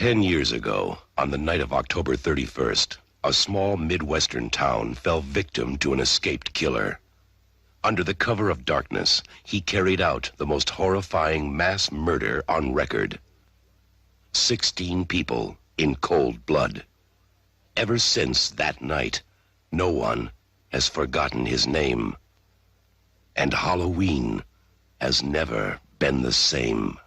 10 years ago, on the night of October 31st, a small Midwestern town fell victim to an escaped killer. Under the cover of darkness, he carried out the most horrifying mass murder on record. 16 people in cold blood. Ever since that night, no one has forgotten his name. And Halloween has never been the same.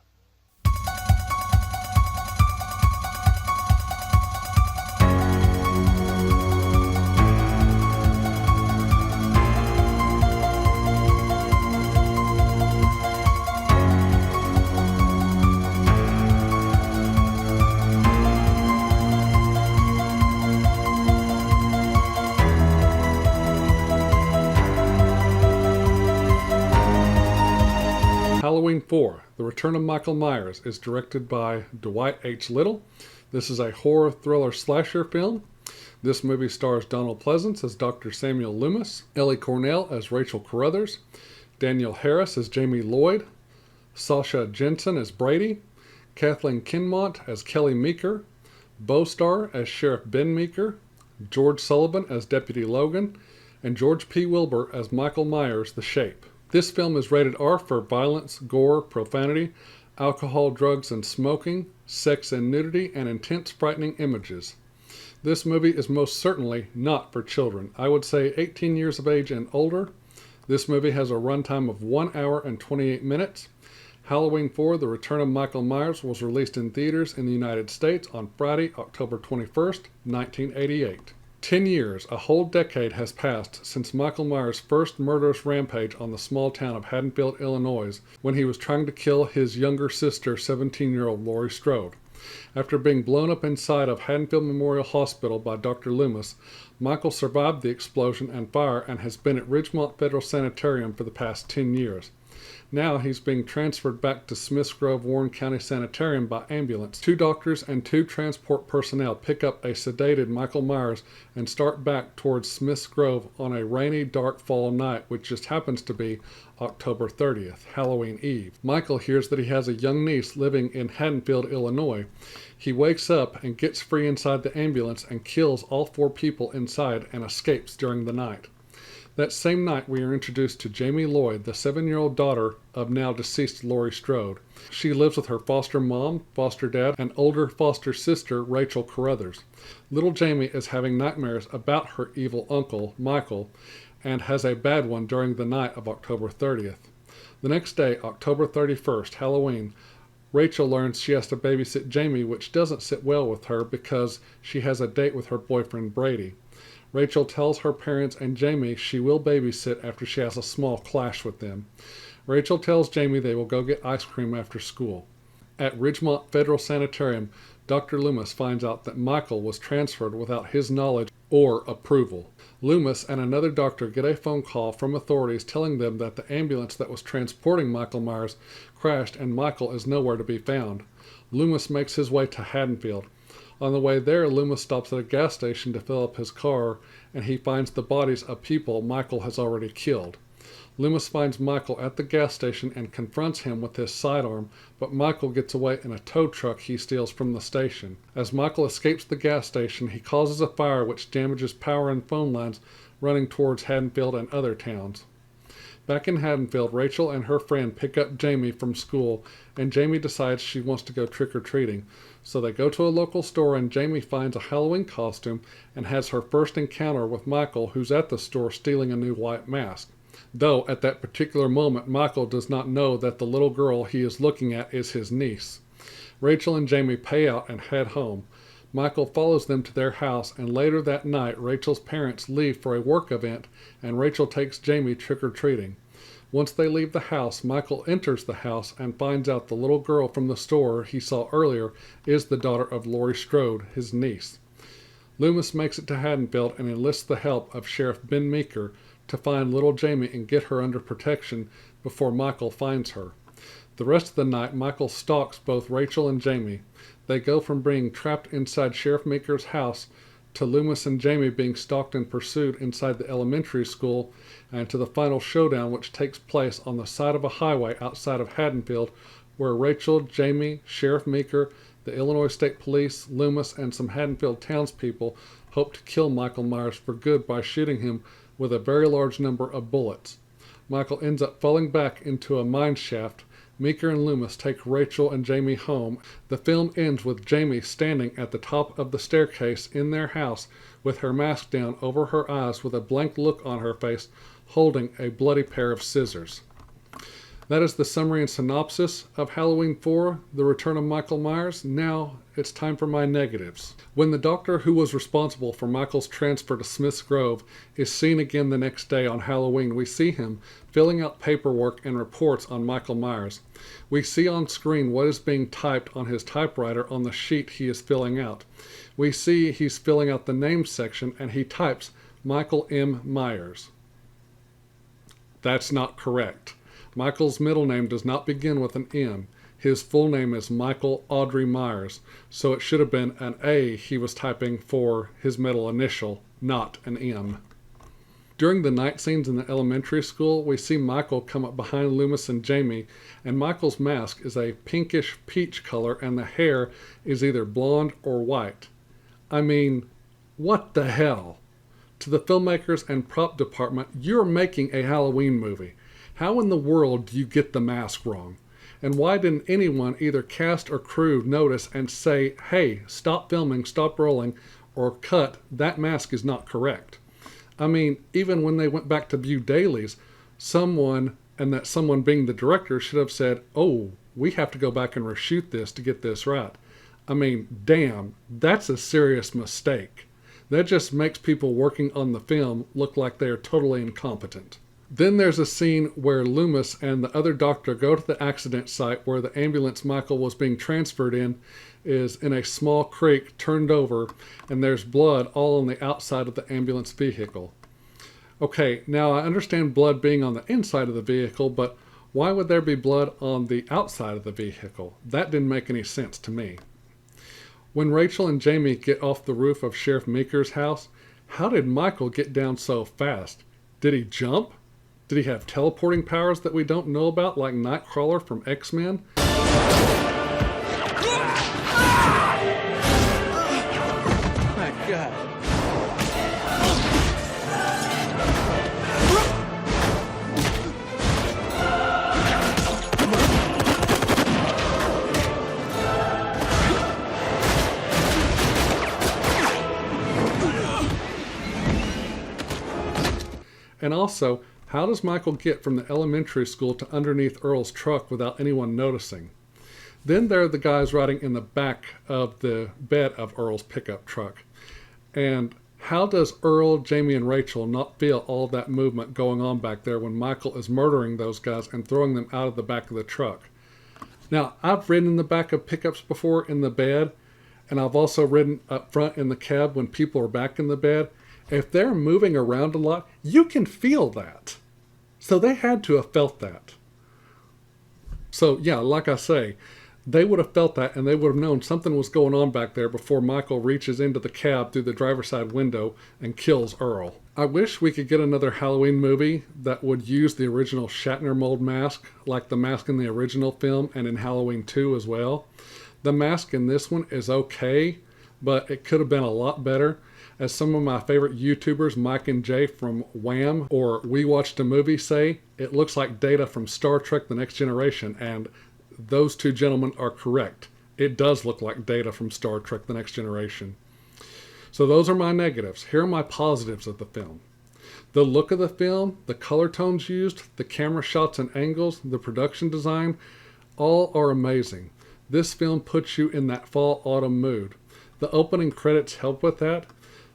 Halloween 4, The Return of Michael Myers, is directed by Dwight H. Little. This is a horror thriller slasher film. This movie stars Donald Pleasance as Dr. Samuel Loomis, Ellie Cornell as Rachel Carruthers, Danielle Harris as Jamie Lloyd, Sasha Jensen as Brady, Kathleen Kinmont as Kelly Meeker, Bo Starr as Sheriff Ben Meeker, George Sullivan as Deputy Logan, and George P. Wilbur as Michael Myers, the Shape. This film is rated R for violence, gore, profanity, alcohol, drugs, and smoking, sex and nudity, and intense, frightening images. This movie is most certainly not for children. I would say 18 years of age and older. This movie has a runtime of 1 hour and 28 minutes. Halloween 4, The Return of Michael Myers was released in theaters in the United States on Friday, October 21st, 1988. 10 years, a whole decade, has passed since Michael Myers' first murderous rampage on the small town of Haddonfield, Illinois, when he was trying to kill his younger sister, 17-year-old Laurie Strode. After being blown up inside of Haddonfield Memorial Hospital by Dr. Loomis, Michael survived the explosion and fire and has been at Ridgemont Federal Sanitarium for the past 10 years. Now he's being transferred back to Smiths Grove Warren County Sanitarium by ambulance. 2 doctors and 2 transport personnel pick up a sedated Michael Myers and start back towards Smiths Grove on a rainy, dark fall night, which just happens to be October 30th, Halloween Eve. Michael hears that he has a young niece living in Haddonfield, Illinois. He wakes up and gets free inside the ambulance and kills all 4 people inside and escapes during the night. That same night, we are introduced to Jamie Lloyd, the 7-year-old daughter of now deceased Laurie Strode. She lives with her foster mom, foster dad, and older foster sister, Rachel Carruthers. Little Jamie is having nightmares about her evil uncle, Michael, and has a bad one during the night of October 30th. The next day, October 31st, Halloween, Rachel learns she has to babysit Jamie, which doesn't sit well with her because she has a date with her boyfriend, Brady. Rachel tells her parents and Jamie she will babysit after she has a small clash with them. Rachel tells Jamie they will go get ice cream after school. At Ridgemont Federal Sanitarium, Dr. Loomis finds out that Michael was transferred without his knowledge or approval. Loomis and another doctor get a phone call from authorities telling them that the ambulance that was transporting Michael Myers crashed and Michael is nowhere to be found. Loomis makes his way to Haddonfield. On the way there, Loomis stops at a gas station to fill up his car, and he finds the bodies of people Michael has already killed. Loomis finds Michael at the gas station and confronts him with his sidearm, but Michael gets away in a tow truck he steals from the station. As Michael escapes the gas station, he causes a fire which damages power and phone lines running towards Haddonfield and other towns. Back in Haddonfield, Rachel and her friend pick up Jamie from school, and Jamie decides she wants to go trick-or-treating. So they go to a local store, and Jamie finds a Halloween costume and has her first encounter with Michael, who's at the store stealing a new white mask. Though at that particular moment, Michael does not know that the little girl he is looking at is his niece. Rachel and Jamie pay out and head home. Michael follows them to their house, and later that night, Rachel's parents leave for a work event, and Rachel takes Jamie trick-or-treating. Once they leave the house, Michael enters the house and finds out the little girl from the store he saw earlier is the daughter of Laurie Strode, his niece. Loomis makes it to Haddonfield and enlists the help of Sheriff Ben Meeker to find little Jamie and get her under protection before Michael finds her. The rest of the night, Michael stalks both Rachel and Jamie. They go from being trapped inside Sheriff Meeker's house to Loomis and Jamie being stalked and pursued inside the elementary school, and to the final showdown which takes place on the side of a highway outside of Haddonfield, where Rachel, Jamie, Sheriff Meeker, the the Illinois State Police, Loomis, and some Haddonfield townspeople hope to kill Michael Myers for good by shooting him with a very large number of bullets. Michael ends up falling back into a mine shaft. Meeker and Loomis take Rachel and Jamie home. The film ends with Jamie standing at the top of the staircase in their house with her mask down over her eyes with a blank look on her face, holding a bloody pair of scissors. That is the summary and synopsis of Halloween 4, The Return of Michael Myers. Now it's time for my negatives. When the doctor who was responsible for Michael's transfer to Smith's Grove is seen again the next day on Halloween, we see him filling out paperwork and reports on Michael Myers. We see on screen what is being typed on his typewriter on the sheet he is filling out. We see he's filling out the name section and he types Michael M. Myers. That's not correct. Michael's middle name does not begin with an M. His full name is Michael Audrey Myers, so it should have been an A he was typing for his middle initial, not an M. During the night scenes in the elementary school, we see Michael come up behind Loomis and Jamie, and Michael's mask is a pinkish peach color and the hair is either blonde or white. I mean, what the hell? To the filmmakers and prop department, you're making a Halloween movie. How in the world do you get the mask wrong? And why didn't anyone, either cast or crew, notice and say, hey, stop filming, stop rolling, or cut, that mask is not correct? I mean, even when they went back to view dailies, someone, and that someone being the director, should have said, oh, we have to go back and reshoot this to get this right. I mean, damn, that's a serious mistake. That just makes people working on the film look like they are totally incompetent. Then there's a scene where Loomis and the other doctor go to the accident site where the ambulance Michael was being transferred in is in a small creek turned over, and there's blood all on the outside of the ambulance vehicle. Okay, now I understand blood being on the inside of the vehicle, but why would there be blood on the outside of the vehicle? That didn't make any sense to me. When Rachel and Jamie get off the roof of Sheriff Meeker's house, how did Michael get down so fast? Did he jump? Did he have teleporting powers that we don't know about, like Nightcrawler from X-Men? My God. And also, how does Michael get from the elementary school to underneath Earl's truck without anyone noticing? Then there are the guys riding in the back of the bed of Earl's pickup truck. And how does Earl, Jamie, and Rachel not feel all that movement going on back there when Michael is murdering those guys and throwing them out of the back of the truck? Now, I've ridden in the back of pickups before in the bed, and I've also ridden up front in the cab when people are back in the bed. If they're moving around a lot, you can feel that. So they had to have felt that. So yeah, like I say, they would have felt that and they would have known something was going on back there before Michael reaches into the cab through the driver's side window and kills Earl. I wish we could get another Halloween movie that would use the original Shatner mold mask, like the mask in the original film and in Halloween 2 as well. The mask in this one is okay, but it could have been a lot better. As some of my favorite YouTubers, Mike and Jay from Wham! Or We Watched a Movie say, it looks like Data from Star Trek The Next Generation, and those two gentlemen are correct. It does look like Data from Star Trek The Next Generation. So those are my negatives. Here are my positives of the film. The look of the film, the color tones used, the camera shots and angles, the production design, all are amazing. This film puts you in that fall-autumn mood. The opening credits help with that.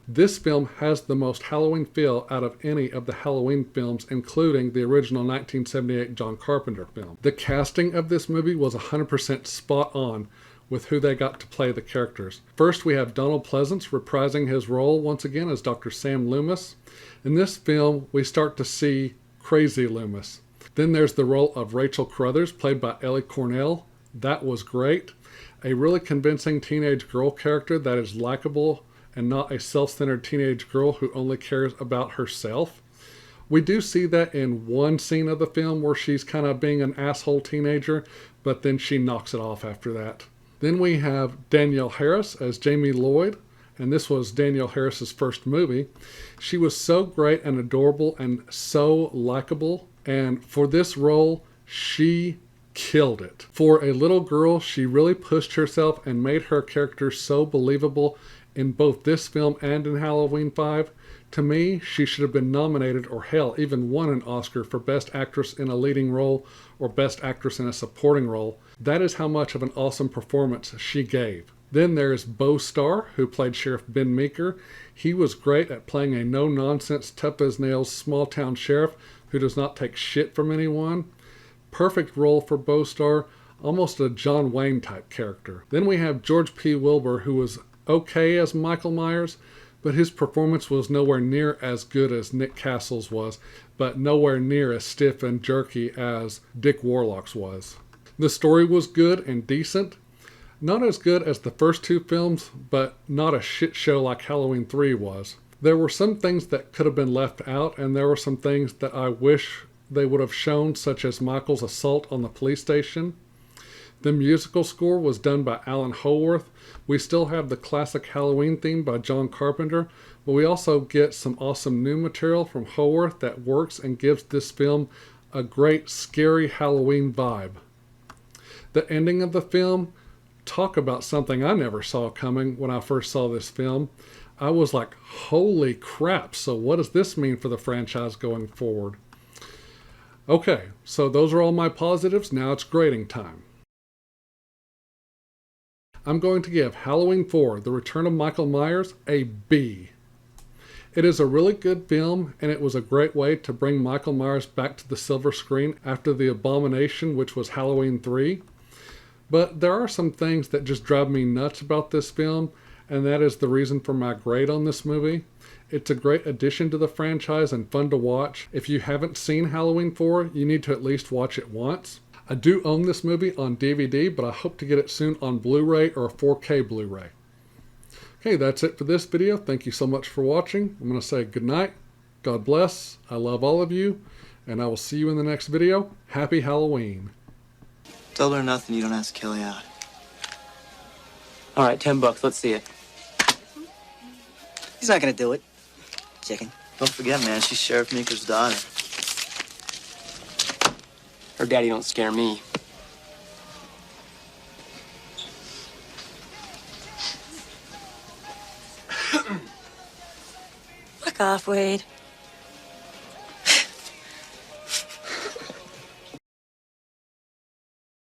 This film has the most Halloween feel out of any of the Halloween films, including the original 1978 John Carpenter film. The casting of this movie was 100% spot on with who they got to play the characters. First, we have Donald Pleasance reprising his role once again as Dr. Sam Loomis. In this film, we start to see crazy Loomis. Then there's the role of Rachel Carruthers, played by Ellie Cornell. That was great. A really convincing teenage girl character that is likable and not a self-centered teenage girl who only cares about herself. We do see that in one scene of the film where she's kind of being an asshole teenager, but then she knocks it off after that. Then we have Danielle Harris as Jamie Lloyd, and this was Danielle Harris's first movie. She was so great and adorable and so likable, and for this role, she killed it. For a little girl, she really pushed herself and made her character so believable in both this film and in Halloween 5. To me, she should have been nominated, or hell, even won an Oscar for Best Actress in a Leading Role or Best Actress in a Supporting Role. That is how much of an awesome performance she gave. Then there's Bo Starr, who played Sheriff Ben Meeker. He was great at playing a no-nonsense, tough-as-nails, small-town sheriff who does not take shit from anyone. Perfect role for Bo Starr, almost a John Wayne type character. Then we have George P. Wilbur, who was okay as Michael Myers, but his performance was nowhere near as good as Nick Castle's was, but nowhere near as stiff and jerky as Dick Warlock's was. The story was good and decent. Not as good as the first two films, but not a shit show like Halloween 3 was. There were some things that could have been left out, and there were some things that I wish they would have shown, such as Michael's assault on the police station. The musical score was done by Alan Howarth. We still have the classic Halloween theme by John Carpenter, but we also get some awesome new material from Howarth that works and gives this film a great scary Halloween vibe. The ending of the film, talk about something I never saw coming when I first saw this film. I was like, holy crap, so what does this mean for the franchise going forward? Okay, so those are all my positives. Now it's grading time. I'm going to give Halloween 4, The Return of Michael Myers, a B. It is a really good film, and it was a great way to bring Michael Myers back to the silver screen after the abomination, which was Halloween 3. But there are some things that just drive me nuts about this film, and that is the reason for my grade on this movie. It's a great addition to the franchise and fun to watch. If you haven't seen Halloween 4, you need to at least watch it once. I do own this movie on DVD, but I hope to get it soon on Blu-ray or 4K Blu-ray. Okay, that's it for this video. Thank you so much for watching. I'm going to say good night. God bless. I love all of you, and I will see you in the next video. Happy Halloween. Double or nothing, you don't ask Kelly out. All right, $10. Let's see it. He's not gonna do it. Chicken. Don't forget, man, she's Sheriff Meeker's daughter. Her daddy don't scare me. Fuck off, Wade.